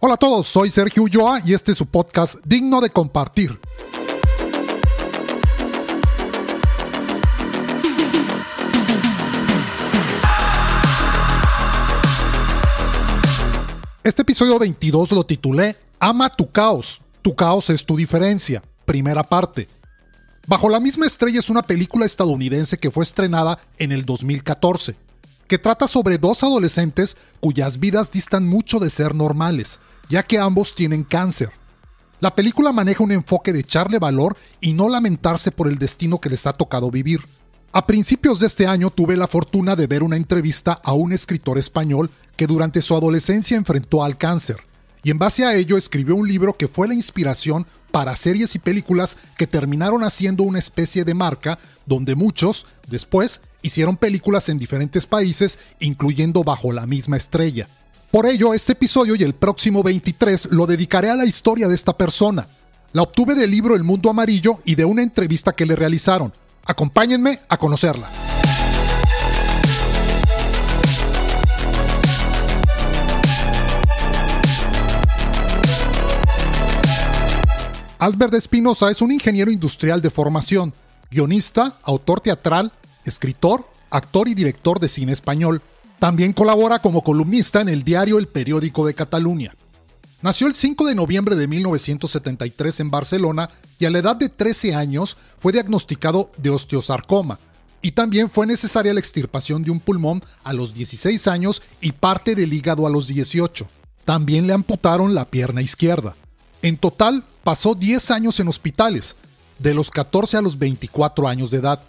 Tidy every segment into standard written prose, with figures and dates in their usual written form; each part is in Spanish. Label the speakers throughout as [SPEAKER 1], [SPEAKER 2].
[SPEAKER 1] Hola a todos, soy Sergio Ulloa y este es su podcast digno de compartir. Este episodio 22 lo titulé Ama tu caos es tu diferencia, primera parte. Bajo la misma estrella es una película estadounidense que fue estrenada en el 2014, que trata sobre dos adolescentes cuyas vidas distan mucho de ser normales, ya que ambos tienen cáncer. La película maneja un enfoque de echarle valor y no lamentarse por el destino que les ha tocado vivir. A principios de este año tuve la fortuna de ver una entrevista a un escritor español que durante su adolescencia enfrentó al cáncer, y en base a ello escribió un libro que fue la inspiración para series y películas que terminaron haciendo una especie de marca, donde muchos, después, hicieron películas en diferentes países, incluyendo Bajo la misma estrella. Por ello, este episodio y el próximo 23 lo dedicaré a la historia de esta persona. La obtuve del libro El Mundo Amarillo y de una entrevista que le realizaron. Acompáñenme a conocerla. Albert Espinosa es un ingeniero industrial de formación, guionista, autor teatral, escritor, actor y director de cine español. También colabora como columnista en el diario El Periódico de Cataluña. Nació el 5 de noviembre de 1973 en Barcelona y a la edad de 13 años fue diagnosticado de osteosarcoma, y también fue necesaria la extirpación de un pulmón a los 16 años y parte del hígado a los 18. También le amputaron la pierna izquierda. En total, pasó 10 años en hospitales, de los 14 a los 24 años de edad,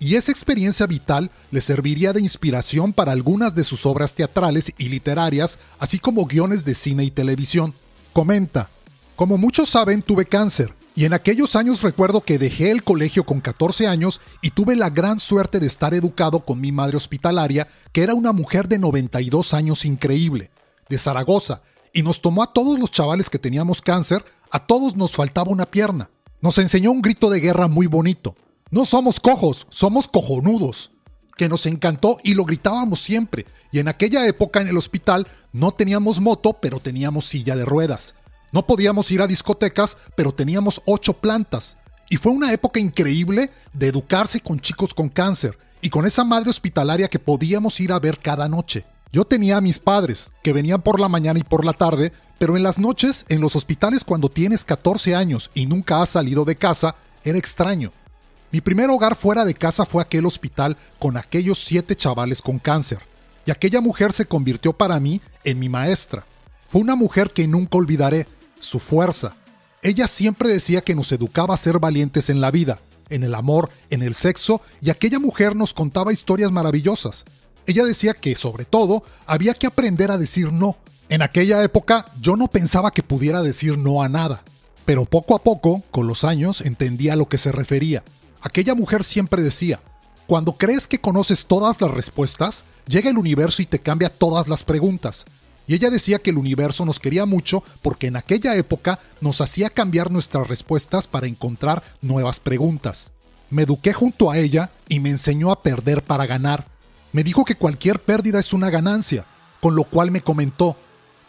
[SPEAKER 1] y esa experiencia vital le serviría de inspiración para algunas de sus obras teatrales y literarias, así como guiones de cine y televisión. Comenta: como muchos saben, tuve cáncer, y en aquellos años recuerdo que dejé el colegio con 14 años y tuve la gran suerte de estar educado con mi madre hospitalaria, que era una mujer de 92 años increíble, de Zaragoza, y nos tomó a todos los chavales que teníamos cáncer, a todos nos faltaba una pierna. Nos enseñó un grito de guerra muy bonito: no somos cojos, somos cojonudos, que nos encantó y lo gritábamos siempre, y en aquella época en el hospital no teníamos moto, pero teníamos silla de ruedas. No podíamos ir a discotecas, pero teníamos 8 plantas, y fue una época increíble de educarse con chicos con cáncer, y con esa madre hospitalaria que podíamos ir a ver cada noche. Yo tenía a mis padres, que venían por la mañana y por la tarde, pero en las noches, en los hospitales cuando tienes 14 años y nunca has salido de casa, era extraño. Mi primer hogar fuera de casa fue aquel hospital con aquellos 7 chavales con cáncer, y aquella mujer se convirtió para mí en mi maestra. Fue una mujer que nunca olvidaré, su fuerza. Ella siempre decía que nos educaba a ser valientes en la vida, en el amor, en el sexo, y aquella mujer nos contaba historias maravillosas. Ella decía que, sobre todo, había que aprender a decir no. En aquella época yo no pensaba que pudiera decir no a nada, pero poco a poco, con los años, entendía a lo que se refería. Aquella mujer siempre decía: cuando crees que conoces todas las respuestas, llega el universo y te cambia todas las preguntas. Y ella decía que el universo nos quería mucho porque en aquella época nos hacía cambiar nuestras respuestas para encontrar nuevas preguntas. Me eduqué junto a ella y me enseñó a perder para ganar. Me dijo que cualquier pérdida es una ganancia, con lo cual me comentó: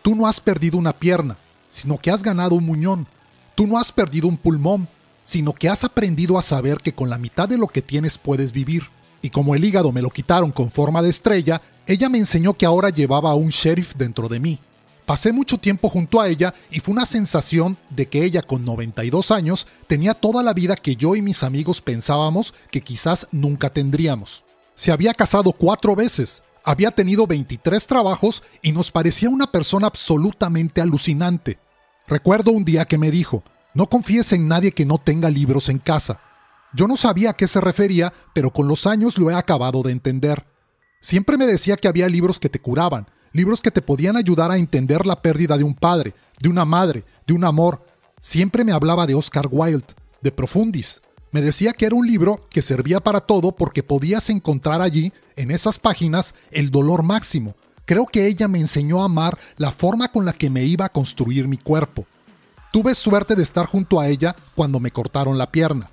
[SPEAKER 1] tú no has perdido una pierna, sino que has ganado un muñón. Tú no has perdido un pulmón, sino que has aprendido a saber que con la mitad de lo que tienes puedes vivir. Y como el hígado me lo quitaron con forma de estrella, ella me enseñó que ahora llevaba a un sheriff dentro de mí. Pasé mucho tiempo junto a ella y fue una sensación de que ella, con 92 años, tenía toda la vida que yo y mis amigos pensábamos que quizás nunca tendríamos. Se había casado 4 veces, había tenido 23 trabajos y nos parecía una persona absolutamente alucinante. Recuerdo un día que me dijo: no confíes en nadie que no tenga libros en casa. Yo no sabía a qué se refería, pero con los años lo he acabado de entender. Siempre me decía que había libros que te curaban, libros que te podían ayudar a entender la pérdida de un padre, de una madre, de un amor. Siempre me hablaba de Oscar Wilde, de Profundis. Me decía que era un libro que servía para todo porque podías encontrar allí, en esas páginas, el dolor máximo. Creo que ella me enseñó a amar la forma con la que me iba a construir mi cuerpo. Tuve suerte de estar junto a ella cuando me cortaron la pierna.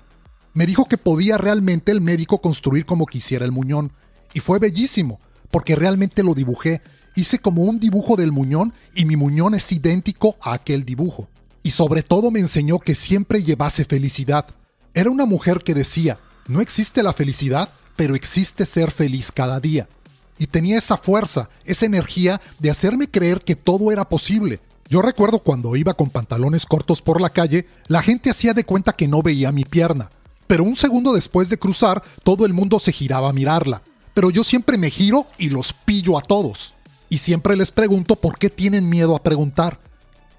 [SPEAKER 1] Me dijo que podía realmente el médico construir como quisiera el muñón, y fue bellísimo, porque realmente lo dibujé, Hice como un dibujo del muñón y mi muñón es idéntico a aquel dibujo. Y sobre todo me enseñó que siempre llevase felicidad. Era una mujer que decía, no existe la felicidad, pero existe ser feliz cada día. Y tenía esa fuerza, esa energía de hacerme creer que todo era posible. Yo recuerdo cuando iba con pantalones cortos por la calle, la gente hacía de cuenta que no veía mi pierna. Pero un segundo después de cruzar, todo el mundo se giraba a mirarla. Pero yo siempre me giro y los pillo a todos. Y siempre les pregunto por qué tienen miedo a preguntar.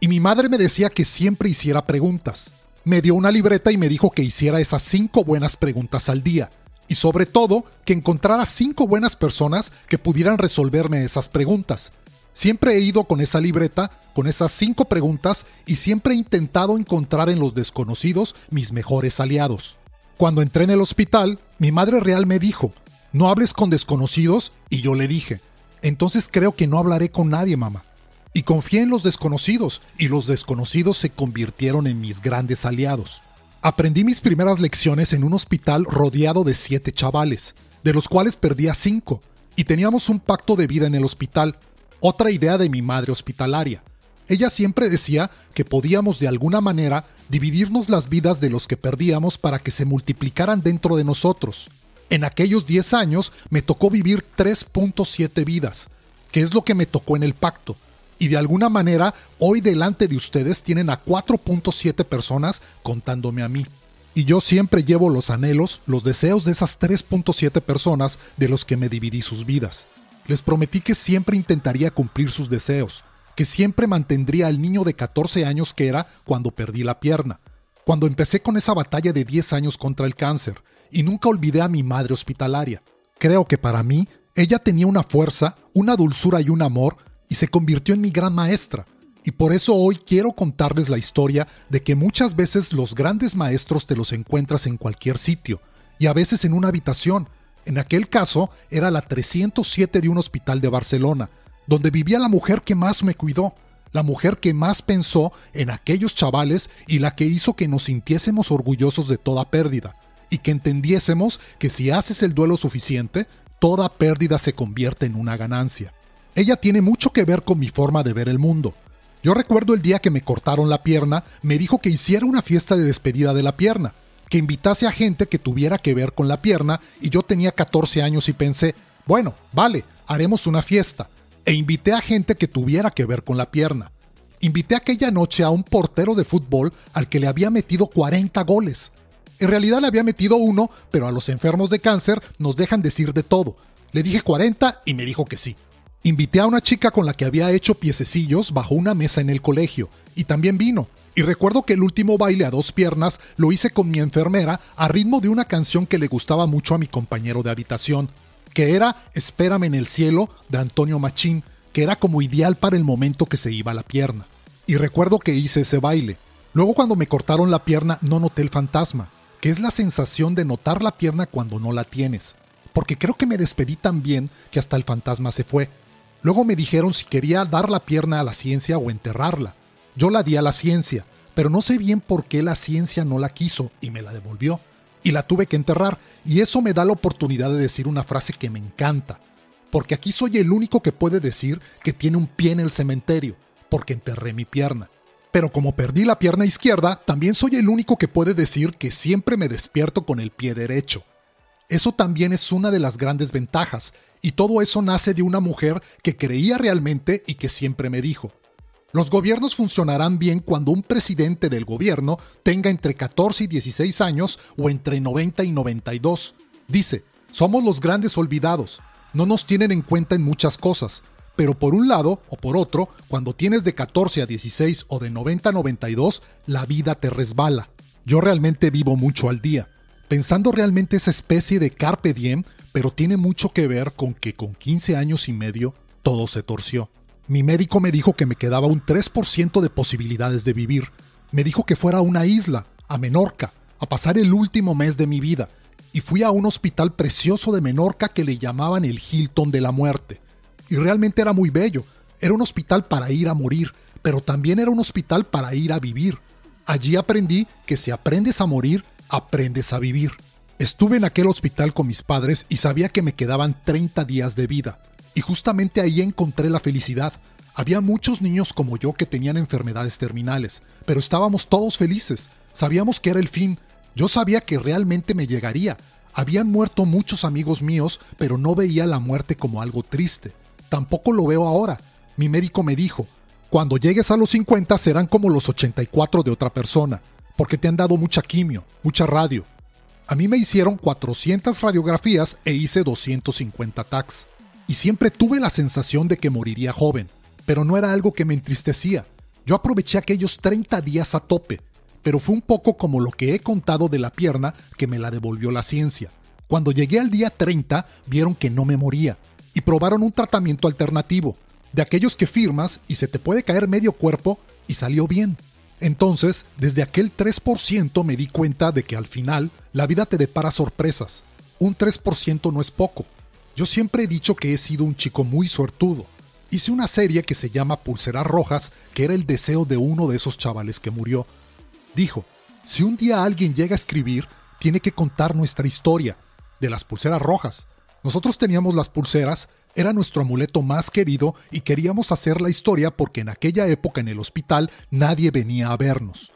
[SPEAKER 1] Y mi madre me decía que siempre hiciera preguntas. Me dio una libreta y me dijo que hiciera esas 5 buenas preguntas al día. Y sobre todo, que encontrara 5 buenas personas que pudieran resolverme esas preguntas. Siempre he ido con esa libreta, con esas 5 preguntas, y siempre he intentado encontrar en los desconocidos mis mejores aliados. Cuando entré en el hospital, mi madre real me dijo, no hables con desconocidos, y yo le dije, entonces creo que no hablaré con nadie, mamá. Y confié en los desconocidos, y los desconocidos se convirtieron en mis grandes aliados. Aprendí mis primeras lecciones en un hospital rodeado de 7 chavales, de los cuales perdí a 5, y teníamos un pacto de vida en el hospital, otra idea de mi madre hospitalaria. Ella siempre decía que podíamos de alguna manera dividirnos las vidas de los que perdíamos para que se multiplicaran dentro de nosotros. En aquellos 10 años me tocó vivir 3.7 vidas, que es lo que me tocó en el pacto. Y de alguna manera, hoy delante de ustedes tienen a 4.7 personas contándome a mí. Y yo siempre llevo los anhelos, los deseos de esas 3.7 personas de los que me dividí sus vidas. Les prometí que siempre intentaría cumplir sus deseos, que siempre mantendría al niño de 14 años que era cuando perdí la pierna, cuando empecé con esa batalla de 10 años contra el cáncer, y nunca olvidé a mi madre hospitalaria. Creo que para mí, ella tenía una fuerza, una dulzura y un amor, y se convirtió en mi gran maestra. Y por eso hoy quiero contarles la historia de que muchas veces los grandes maestros te los encuentras en cualquier sitio, y a veces en una habitación. En aquel caso, era la 307 de un hospital de Barcelona, donde vivía la mujer que más me cuidó, la mujer que más pensó en aquellos chavales y la que hizo que nos sintiésemos orgullosos de toda pérdida, y que entendiésemos que si haces el duelo suficiente, toda pérdida se convierte en una ganancia. Ella tiene mucho que ver con mi forma de ver el mundo. Yo recuerdo el día que me cortaron la pierna, me dijo que hiciera una fiesta de despedida de la pierna, que invitase a gente que tuviera que ver con la pierna, y yo tenía 14 años y pensé, bueno, vale, haremos una fiesta. E invité a gente que tuviera que ver con la pierna. Invité aquella noche a un portero de fútbol al que le había metido 40 goles. En realidad le había metido 1, pero a los enfermos de cáncer nos dejan decir de todo. Le dije 40 y me dijo que sí. Invité a una chica con la que había hecho piececillos bajo una mesa en el colegio, y también vino. Y recuerdo que el último baile a 2 piernas lo hice con mi enfermera a ritmo de una canción que le gustaba mucho a mi compañero de habitación, que era Espérame en el cielo, de Antonio Machín, que era como ideal para el momento que se iba la pierna. Y recuerdo que hice ese baile. Luego cuando me cortaron la pierna no noté el fantasma, que es la sensación de notar la pierna cuando no la tienes, porque creo que me despedí tan bien que hasta el fantasma se fue. Luego me dijeron si quería dar la pierna a la ciencia o enterrarla. Yo la di a la ciencia, pero no sé bien por qué la ciencia no la quiso y me la devolvió. Y la tuve que enterrar, y eso me da la oportunidad de decir una frase que me encanta. Porque aquí soy el único que puede decir que tiene un pie en el cementerio, porque enterré mi pierna. Pero como perdí la pierna izquierda, también soy el único que puede decir que siempre me despierto con el pie derecho. Eso también es una de las grandes ventajas, y todo eso nace de una mujer que creía realmente y que siempre me dijo: los gobiernos funcionarán bien cuando un presidente del gobierno tenga entre 14 y 16 años o entre 90 y 92. Dice, somos los grandes olvidados, no nos tienen en cuenta en muchas cosas, pero por un lado o por otro, cuando tienes de 14 a 16 o de 90 a 92, la vida te resbala. Yo realmente vivo mucho al día, pensando realmente esa especie de carpe diem, pero tiene mucho que ver con que con 15 años y medio todo se torció. Mi médico me dijo que me quedaba un 3% de posibilidades de vivir. Me dijo que fuera a una isla, a Menorca, a pasar el último mes de mi vida. Y fui a un hospital precioso de Menorca que le llamaban el Hilton de la Muerte. Y realmente era muy bello. Era un hospital para ir a morir, pero también era un hospital para ir a vivir. Allí aprendí que si aprendes a morir, aprendes a vivir. Estuve en aquel hospital con mis padres y sabía que me quedaban 30 días de vida. Y justamente ahí encontré la felicidad. Había muchos niños como yo que tenían enfermedades terminales, pero estábamos todos felices. Sabíamos que era el fin. Yo sabía que realmente me llegaría. Habían muerto muchos amigos míos, pero no veía la muerte como algo triste. Tampoco lo veo ahora. Mi médico me dijo, cuando llegues a los 50 serán como los 84 de otra persona, porque te han dado mucha quimio, mucha radio. A mí me hicieron 400 radiografías e hice 250 TACs. Y siempre tuve la sensación de que moriría joven, pero no era algo que me entristecía. Yo aproveché aquellos 30 días a tope, pero fue un poco como lo que he contado de la pierna que me la devolvió la ciencia. Cuando llegué al día 30, vieron que no me moría, y probaron un tratamiento alternativo, de aquellos que firmas y se te puede caer medio cuerpo, y salió bien. Entonces, desde aquel 3% me di cuenta de que al final la vida te depara sorpresas. Un 3% no es poco. Yo siempre he dicho que he sido un chico muy suertudo. Hice una serie que se llama Pulseras Rojas, que era el deseo de uno de esos chavales que murió. Dijo, si un día alguien llega a escribir, tiene que contar nuestra historia, de las pulseras rojas. Nosotros teníamos las pulseras, era nuestro amuleto más querido y queríamos hacer la historia porque en aquella época en el hospital nadie venía a vernos.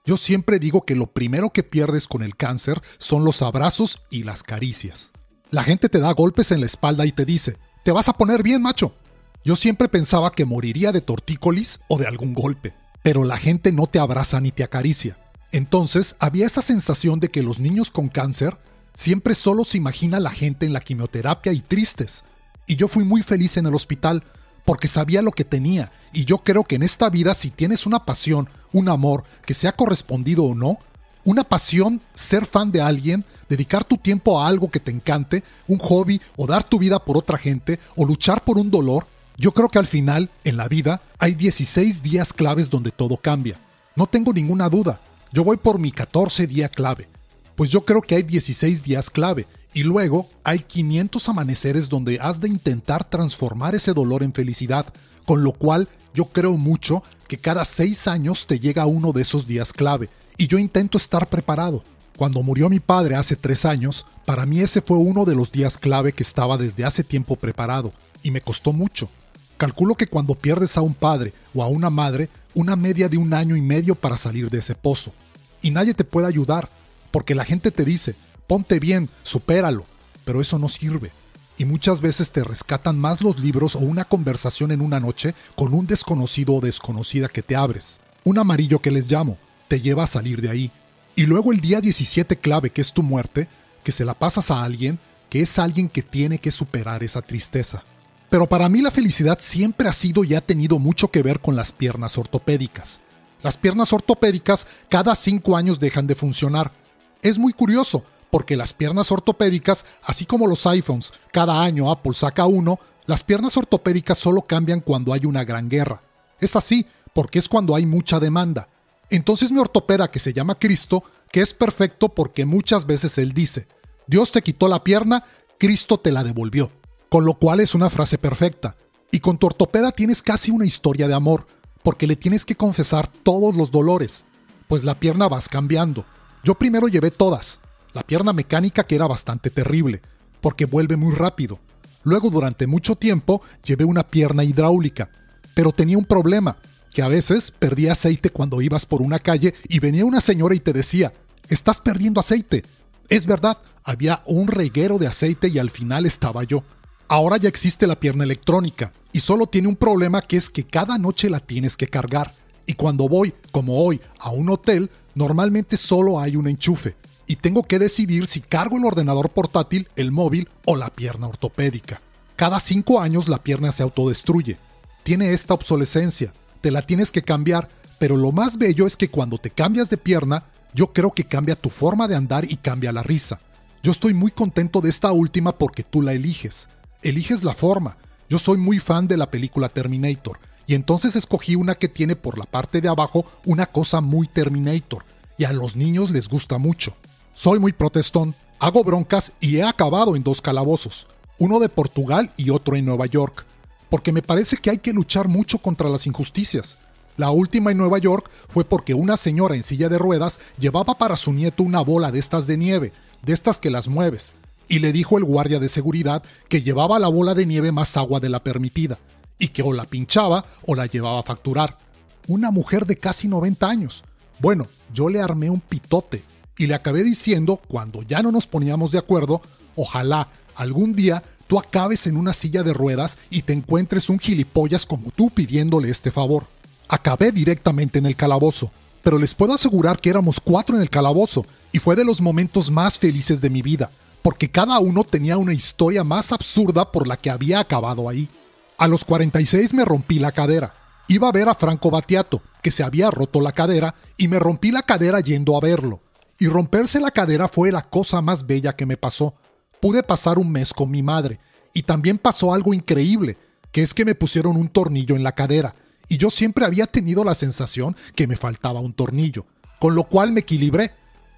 [SPEAKER 1] Yo siempre digo que lo primero que pierdes con el cáncer son los abrazos y las caricias. La gente te da golpes en la espalda y te dice, te vas a poner bien, macho. Yo siempre pensaba que moriría de tortícolis o de algún golpe, pero la gente no te abraza ni te acaricia. Entonces había esa sensación de que los niños con cáncer siempre solo se imagina la gente en la quimioterapia y tristes. Y yo fui muy feliz en el hospital porque sabía lo que tenía, y yo creo que en esta vida si tienes una pasión, un amor, que sea correspondido o no, una pasión, ser fan de alguien, dedicar tu tiempo a algo que te encante, un hobby o dar tu vida por otra gente o luchar por un dolor, yo creo que al final, en la vida, hay 16 días claves donde todo cambia. No tengo ninguna duda, yo voy por mi 14 día clave. Pues yo creo que hay 16 días clave y luego hay 500 amaneceres donde has de intentar transformar ese dolor en felicidad, con lo cual yo creo mucho que cada 6 años te llega uno de esos días clave y yo intento estar preparado. Cuando murió mi padre hace 3 años, para mí ese fue uno de los días clave que estaba desde hace tiempo preparado y me costó mucho. Calculo que cuando pierdes a un padre o a una madre, una media de 1 año y medio para salir de ese pozo. Y nadie te puede ayudar, porque la gente te dice, ponte bien, supéralo, pero eso no sirve. Y muchas veces te rescatan más los libros o una conversación en una noche con un desconocido o desconocida que te abres. Un amarillo que les llamo, te lleva a salir de ahí. Y luego el día 17 clave, que es tu muerte, que se la pasas a alguien, que es alguien que tiene que superar esa tristeza. Pero para mí la felicidad siempre ha sido y ha tenido mucho que ver con las piernas ortopédicas. Las piernas ortopédicas cada 5 años dejan de funcionar. Es muy curioso, porque las piernas ortopédicas, así como los iPhones, cada año Apple saca uno, las piernas ortopédicas solo cambian cuando hay una gran guerra. Es así, porque es cuando hay mucha demanda. Entonces mi ortopeda, que se llama Cristo, que es perfecto porque muchas veces él dice, Dios te quitó la pierna, Cristo te la devolvió. Con lo cual es una frase perfecta. Y con tu ortopeda tienes casi una historia de amor, porque le tienes que confesar todos los dolores, pues la pierna vas cambiando. Yo primero llevé todas, la pierna mecánica que era bastante terrible, porque vuelve muy rápido. Luego durante mucho tiempo llevé una pierna hidráulica, pero tenía un problema, que a veces perdía aceite cuando ibas por una calle y venía una señora y te decía, estás perdiendo aceite. Es verdad, había un reguero de aceite y al final estaba yo. Ahora ya existe la pierna electrónica y solo tiene un problema, que es que cada noche la tienes que cargar. Y cuando voy, como hoy, a un hotel, normalmente solo hay un enchufe y tengo que decidir si cargo el ordenador portátil, el móvil o la pierna ortopédica. Cada 5 años la pierna se autodestruye. Tiene esta obsolescencia, te la tienes que cambiar, pero lo más bello es que cuando te cambias de pierna, yo creo que cambia tu forma de andar y cambia la risa. Yo estoy muy contento de esta última porque tú la eliges. Eliges la forma. Yo soy muy fan de la película Terminator y entonces escogí una que tiene por la parte de abajo una cosa muy Terminator y a los niños les gusta mucho. Soy muy protestón, hago broncas y he acabado en 2 calabozos, uno de Portugal y otro en Nueva York, porque me parece que hay que luchar mucho contra las injusticias. La última en Nueva York fue porque una señora en silla de ruedas llevaba para su nieto una bola de estas de nieve, de estas que las mueves, y le dijo el guardia de seguridad que llevaba la bola de nieve más agua de la permitida, y que o la pinchaba o la llevaba a facturar. Una mujer de casi 90 años. Bueno, yo le armé un pitote, y le acabé diciendo, cuando ya no nos poníamos de acuerdo, ojalá algún día tú acabes en una silla de ruedas y te encuentres un gilipollas como tú pidiéndole este favor. Acabé directamente en el calabozo, pero les puedo asegurar que éramos 4 en el calabozo, y fue de los momentos más felices de mi vida, porque cada uno tenía una historia más absurda por la que había acabado ahí. A los 46 me rompí la cadera. Iba a ver a Franco Battiato, que se había roto la cadera, y me rompí la cadera yendo a verlo. Y romperse la cadera fue la cosa más bella que me pasó. Pude pasar un mes con mi madre, y también pasó algo increíble, que es que me pusieron un tornillo en la cadera, y yo siempre había tenido la sensación que me faltaba un tornillo, con lo cual me equilibré,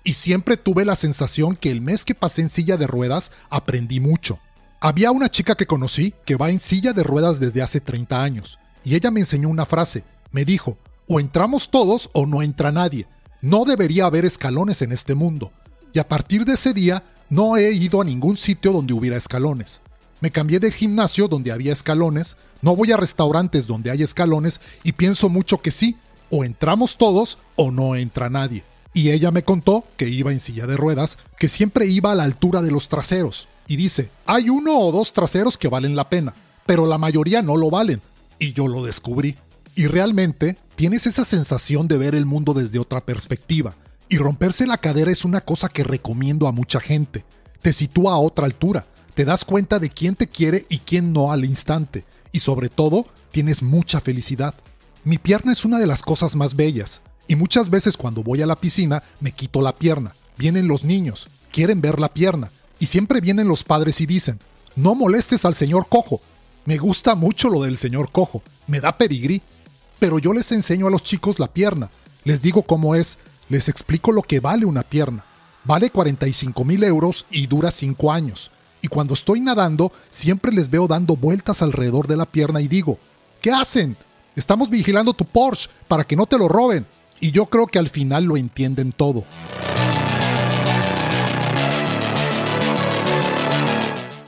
[SPEAKER 1] y siempre tuve la sensación que el mes que pasé en silla de ruedas aprendí mucho. Había una chica que conocí que va en silla de ruedas desde hace 30 años, y ella me enseñó una frase. Me dijo, o entramos todos o no entra nadie. No debería haber escalones en este mundo. Y a partir de ese día, no he ido a ningún sitio donde hubiera escalones. Me cambié de gimnasio donde había escalones, no voy a restaurantes donde hay escalones y pienso mucho que sí, o entramos todos o no entra nadie. Y ella me contó que iba en silla de ruedas, que siempre iba a la altura de los traseros. Y dice, hay 1 o 2 traseros que valen la pena, pero la mayoría no lo valen. Y yo lo descubrí. Y realmente tienes esa sensación de ver el mundo desde otra perspectiva. Y romperse la cadera es una cosa que recomiendo a mucha gente. Te sitúa a otra altura. Te das cuenta de quién te quiere y quién no al instante. Y sobre todo, tienes mucha felicidad. Mi pierna es una de las cosas más bellas. Y muchas veces cuando voy a la piscina me quito la pierna. Vienen los niños, quieren ver la pierna. Y siempre vienen los padres y dicen, no molestes al señor cojo. Me gusta mucho lo del señor cojo. Me da pedigrí. Pero yo les enseño a los chicos la pierna. Les digo cómo es. Les explico lo que vale una pierna. Vale 45,000 euros y dura 5 años. Y cuando estoy nadando, siempre les veo dando vueltas alrededor de la pierna y digo, ¿qué hacen? Estamos vigilando tu Porsche para que no te lo roben. Y yo creo que al final lo entienden todo.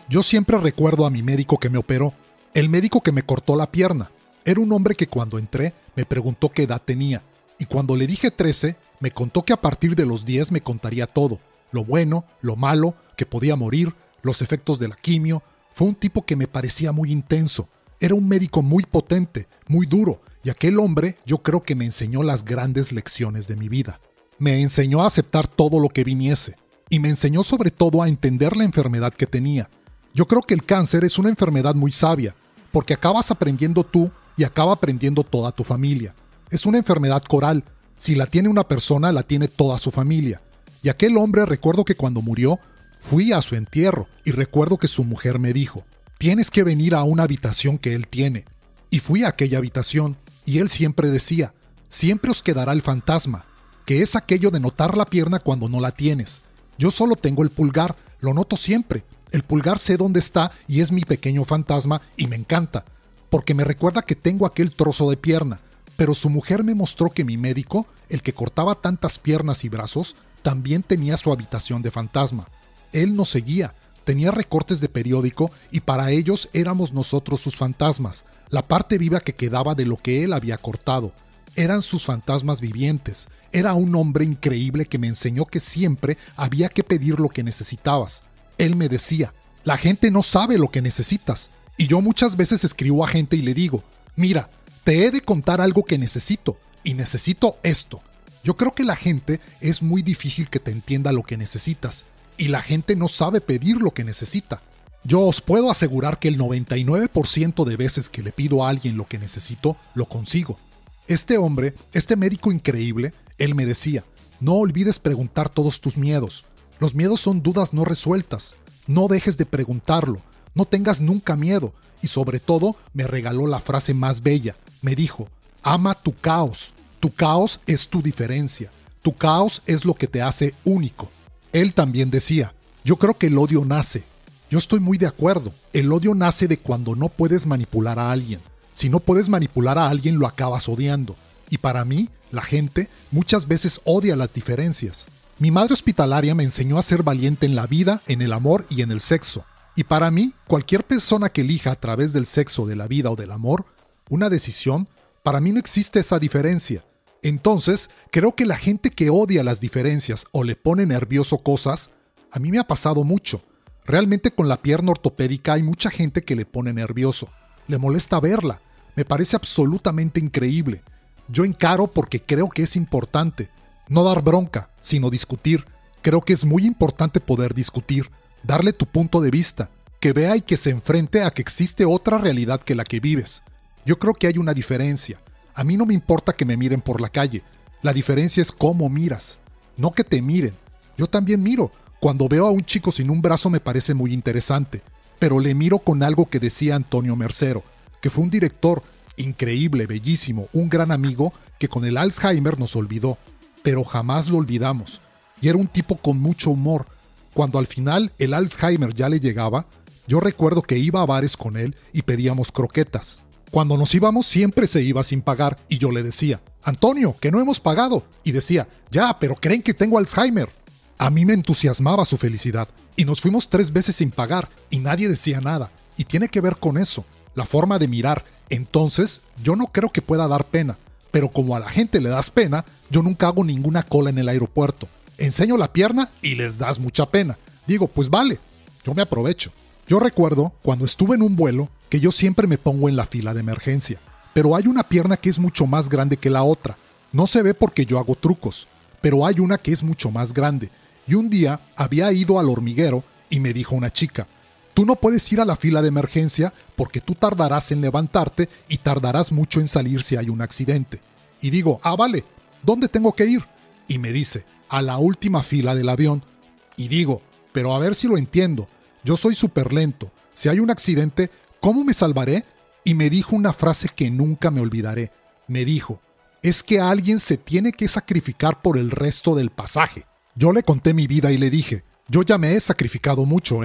[SPEAKER 1] Yo siempre recuerdo a mi médico que me operó, el médico que me cortó la pierna. Era un hombre que cuando entré me preguntó qué edad tenía, y cuando le dije 13, me contó que a partir de los 10 me contaría todo, lo bueno, lo malo, que podía morir, los efectos de la quimio. Fue un tipo que me parecía muy intenso, era un médico muy potente, muy duro, y aquel hombre yo creo que me enseñó las grandes lecciones de mi vida. Me enseñó a aceptar todo lo que viniese, y me enseñó sobre todo a entender la enfermedad que tenía. Yo creo que el cáncer es una enfermedad muy sabia, porque acabas aprendiendo tú y acaba aprendiendo toda tu familia. Es una enfermedad coral. Si la tiene una persona, la tiene toda su familia. Y aquel hombre, recuerdo que cuando murió, fui a su entierro y recuerdo que su mujer me dijo, tienes que venir a una habitación que él tiene. Y fui a aquella habitación y él siempre decía, siempre os quedará el fantasma, que es aquello de notar la pierna cuando no la tienes. Yo solo tengo el pulgar, lo noto siempre. El pulgar sé dónde está y es mi pequeño fantasma y me encanta, porque me recuerda que tengo aquel trozo de pierna, pero su mujer me mostró que mi médico, el que cortaba tantas piernas y brazos, también tenía su habitación de fantasma. Él nos seguía, tenía recortes de periódico y para ellos éramos nosotros sus fantasmas, la parte viva que quedaba de lo que él había cortado. Eran sus fantasmas vivientes. Era un hombre increíble que me enseñó que siempre había que pedir lo que necesitabas. Él me decía, la gente no sabe lo que necesitas. Y yo muchas veces escribo a gente y le digo, mira, te he de contar algo que necesito, y necesito esto. Yo creo que la gente es muy difícil que te entienda lo que necesitas, y la gente no sabe pedir lo que necesita. Yo os puedo asegurar que el 99% de veces que le pido a alguien lo que necesito, lo consigo. Este hombre, este médico increíble, él me decía, no olvides preguntar todos tus miedos. Los miedos son dudas no resueltas. No dejes de preguntarlo. No tengas nunca miedo. Y sobre todo, me regaló la frase más bella. Me dijo, ama tu caos. Tu caos es tu diferencia. Tu caos es lo que te hace único. Él también decía, yo creo que el odio nace. Yo estoy muy de acuerdo. El odio nace de cuando no puedes manipular a alguien. Si no puedes manipular a alguien, lo acabas odiando. Y para mí, la gente muchas veces odia las diferencias. Mi madre hospitalaria me enseñó a ser valiente en la vida, en el amor y en el sexo. Y para mí, cualquier persona que elija a través del sexo, de la vida o del amor, una decisión, para mí no existe esa diferencia. Entonces, creo que la gente que odia las diferencias o le pone nervioso cosas, a mí me ha pasado mucho. Realmente con la pierna ortopédica hay mucha gente que le pone nervioso. Le molesta verla. Me parece absolutamente increíble. Yo encaro porque creo que es importante. No dar bronca, sino discutir. Creo que es muy importante poder discutir, darle tu punto de vista, que vea y que se enfrente a que existe otra realidad que la que vives. Yo creo que hay una diferencia. A mí no me importa que me miren por la calle. La diferencia es cómo miras, no que te miren. Yo también miro. Cuando veo a un chico sin un brazo me parece muy interesante, pero le miro con algo que decía Antonio Mercero, que fue un director increíble, bellísimo, un gran amigo que con el Alzheimer nos olvidó. Pero jamás lo olvidamos, y era un tipo con mucho humor. Cuando al final el Alzheimer ya le llegaba, yo recuerdo que iba a bares con él y pedíamos croquetas. Cuando nos íbamos siempre se iba sin pagar, y yo le decía, Antonio, que no hemos pagado, y decía, ya, pero creen que tengo Alzheimer. A mí me entusiasmaba su felicidad, y nos fuimos 3 veces sin pagar, y nadie decía nada, y tiene que ver con eso, la forma de mirar. Entonces, yo no creo que pueda dar pena. Pero como a la gente le das pena, yo nunca hago ninguna cola en el aeropuerto. Enseño la pierna y les das mucha pena. Digo, pues vale, yo me aprovecho. Yo recuerdo, cuando estuve en un vuelo, que yo siempre me pongo en la fila de emergencia. Pero hay una pierna que es mucho más grande que la otra. No se ve porque yo hago trucos, pero hay una que es mucho más grande. Y un día había ido al hormiguero y me dijo una chica, tú no puedes ir a la fila de emergencia porque tú tardarás en levantarte y tardarás mucho en salir si hay un accidente. Y digo, vale, ¿dónde tengo que ir? Y me dice, a la última fila del avión. Y digo, pero a ver si lo entiendo, yo soy súper lento, si hay un accidente, ¿cómo me salvaré? Y me dijo una frase que nunca me olvidaré. Me dijo, es que alguien se tiene que sacrificar por el resto del pasaje. Yo le conté mi vida y le dije, yo ya me he sacrificado mucho,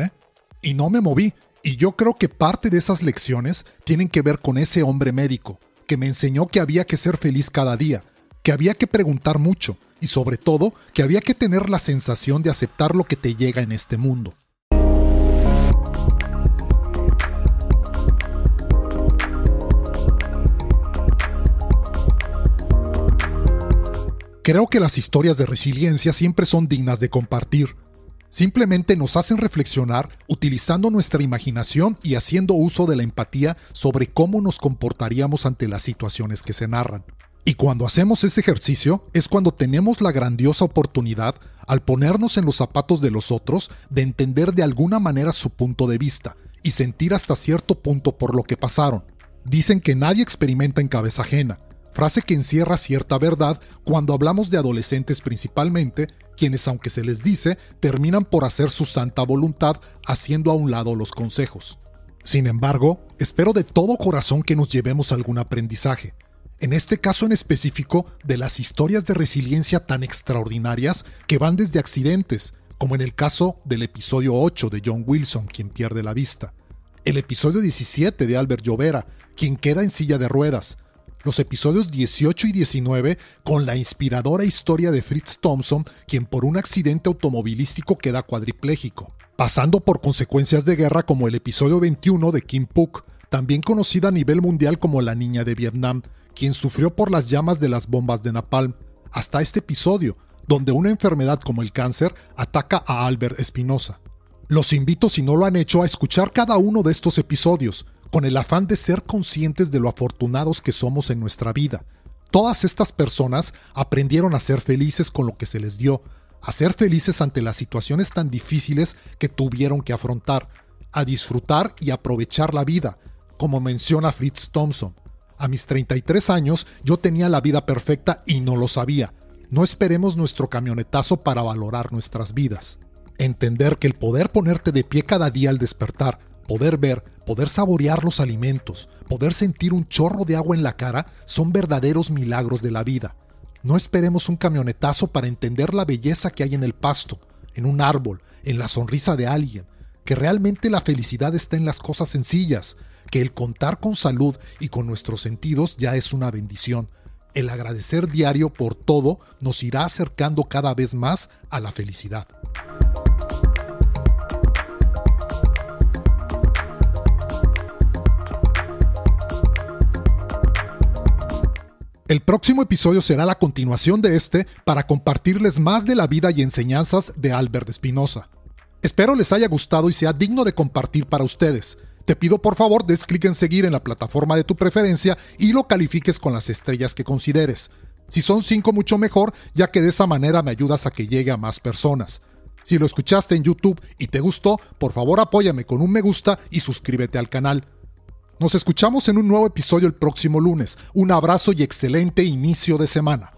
[SPEAKER 1] Y no me moví, y yo creo que parte de esas lecciones tienen que ver con ese hombre médico, que me enseñó que había que ser feliz cada día, que había que preguntar mucho, y sobre todo, que había que tener la sensación de aceptar lo que te llega en este mundo. Creo que las historias de resiliencia siempre son dignas de compartir. Simplemente nos hacen reflexionar utilizando nuestra imaginación y haciendo uso de la empatía sobre cómo nos comportaríamos ante las situaciones que se narran. Y cuando hacemos ese ejercicio es cuando tenemos la grandiosa oportunidad, al ponernos en los zapatos de los otros, de entender de alguna manera su punto de vista y sentir hasta cierto punto por lo que pasaron. Dicen que nadie experimenta en cabeza ajena, frase que encierra cierta verdad cuando hablamos de adolescentes principalmente, quienes, aunque se les dice, terminan por hacer su santa voluntad haciendo a un lado los consejos. Sin embargo, espero de todo corazón que nos llevemos algún aprendizaje. En este caso en específico, de las historias de resiliencia tan extraordinarias que van desde accidentes, como en el caso del episodio 8 de John Wilson, quien pierde la vista, el episodio 17 de Albert Llovera, quien queda en silla de ruedas, los episodios 18 y 19 con la inspiradora historia de Fritz Thompson, quien por un accidente automovilístico queda cuadripléjico, pasando por consecuencias de guerra como el episodio 21 de Kim Phuc, también conocida a nivel mundial como la niña de Vietnam, quien sufrió por las llamas de las bombas de napalm, hasta este episodio, donde una enfermedad como el cáncer ataca a Albert Espinosa. Los invito, si no lo han hecho, a escuchar cada uno de estos episodios, con el afán de ser conscientes de lo afortunados que somos en nuestra vida. Todas estas personas aprendieron a ser felices con lo que se les dio, a ser felices ante las situaciones tan difíciles que tuvieron que afrontar, a disfrutar y aprovechar la vida, como menciona Fritz Thompson. A mis 33 años yo tenía la vida perfecta y no lo sabía. No esperemos nuestro camionetazo para valorar nuestras vidas. Entender que el poder ponerte de pie cada día al despertar, poder ver, poder saborear los alimentos, poder sentir un chorro de agua en la cara, son verdaderos milagros de la vida. No esperemos un camionetazo para entender la belleza que hay en el pasto, en un árbol, en la sonrisa de alguien, que realmente la felicidad está en las cosas sencillas, que el contar con salud y con nuestros sentidos ya es una bendición, El agradecer diario por todo nos irá acercando cada vez más a la felicidad. El próximo episodio será la continuación de este para compartirles más de la vida y enseñanzas de Albert Espinosa. Espero les haya gustado y sea digno de compartir para ustedes. Te pido por favor des clic en seguir en la plataforma de tu preferencia y lo califiques con las estrellas que consideres. Si son 5 mucho mejor, ya que de esa manera me ayudas a que llegue a más personas. Si lo escuchaste en YouTube y te gustó, por favor apóyame con un me gusta y suscríbete al canal. Nos escuchamos en un nuevo episodio el próximo lunes. Un abrazo y excelente inicio de semana.